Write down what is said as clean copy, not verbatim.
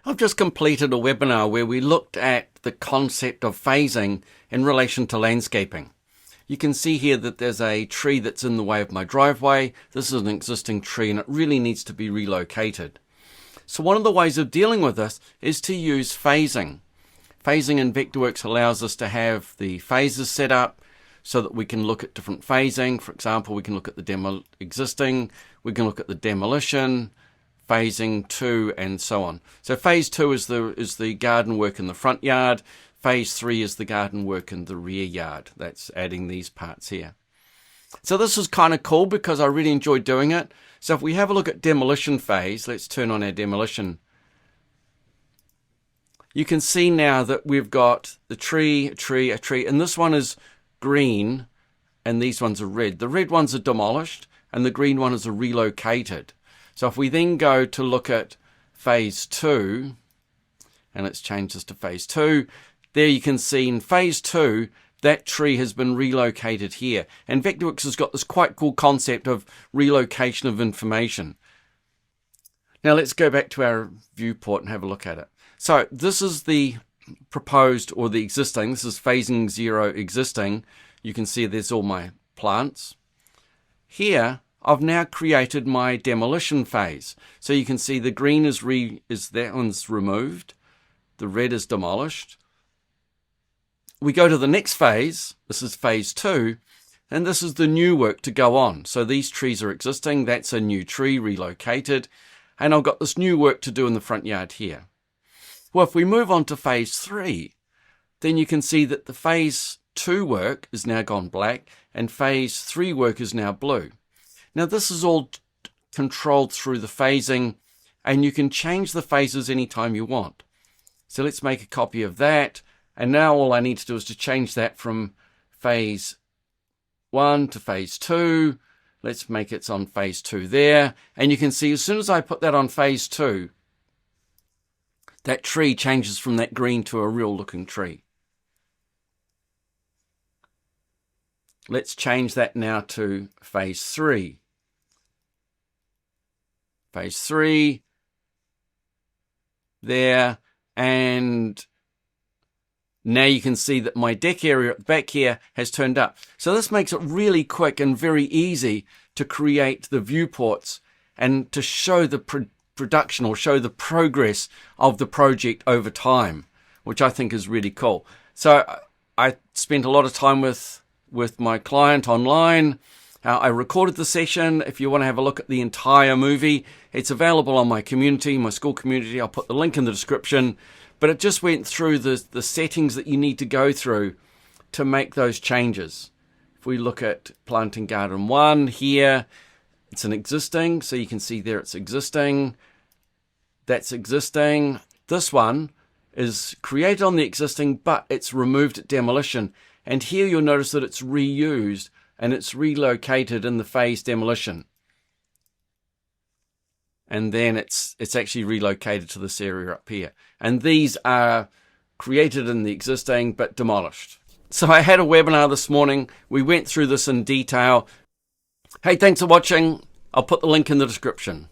I've just completed a webinar where we looked at the concept of phasing in relation to landscaping. You can see here that there's a tree that's in the way of my driveway. This is an existing tree and it really needs to be relocated. So one of the ways of dealing with this is to use phasing. Phasing in Vectorworks allows us to have the phases set up so that we can look at different phasing. For example, we can look at the existing, we can look at the demolition, phasing 2, and so on. So phase 2 is the garden work in the front yard. Phase 3 is the garden work in the rear yard. That's adding these parts here. So this is kind of cool because I really enjoy doing it. So if we have a look at demolition phase, let's turn on our demolition. You can see now that we've got the tree, a tree, a tree, and this one is green and these ones are red. The red ones are demolished and the green ones are relocated. So if we then go to look at phase 2, and let's change this to phase 2, there you can see in phase 2, that tree has been relocated here. And Vectorworks has got this quite cool concept of relocation of information. Now let's go back to our viewport and have a look at it. So this is the proposed or the existing. This is phasing 0 existing. You can see there's all my plants. Here, I've now created my demolition phase. So you can see the green is that one's removed. The red is demolished. We go to the next phase. This is phase 2. And this is the new work to go on. So these trees are existing. That's a new tree relocated. And I've got this new work to do in the front yard here. Well, if we move on to phase 3, then you can see that the phase 2 work is now gone black and phase 3 work is now blue. Now this is all controlled through the phasing and you can change the phases anytime you want. So let's make a copy of that. And now all I need to do is to change that from phase 1 to phase 2. Let's make it on phase 2 there. And you can see as soon as I put that on phase 2, that tree changes from that green to a real looking tree. Let's change that now to phase 3. Phase 3 there, and now you can see that my deck area at the back here has turned up. So this makes it really quick and very easy to create the viewports and to show the production or show the progress of the project over time, which I think is really cool. So I spent a lot of time with my client online. I recorded the session. If you want to have a look at the entire movie, it's available on my community, my school community. I'll put the link in the description. But it just went through the settings that you need to go through to make those changes. If we look at planting garden 1 here, it's an existing. So you can see there it's existing. That's existing. This one is created on the existing, but it's removed at demolition. And here you'll notice that it's reused and it's relocated in the phase demolition. And then it's actually relocated to this area up here. And these are created in the existing but demolished. So I had a webinar this morning. We went through this in detail. Hey, thanks for watching. I'll put the link in the description.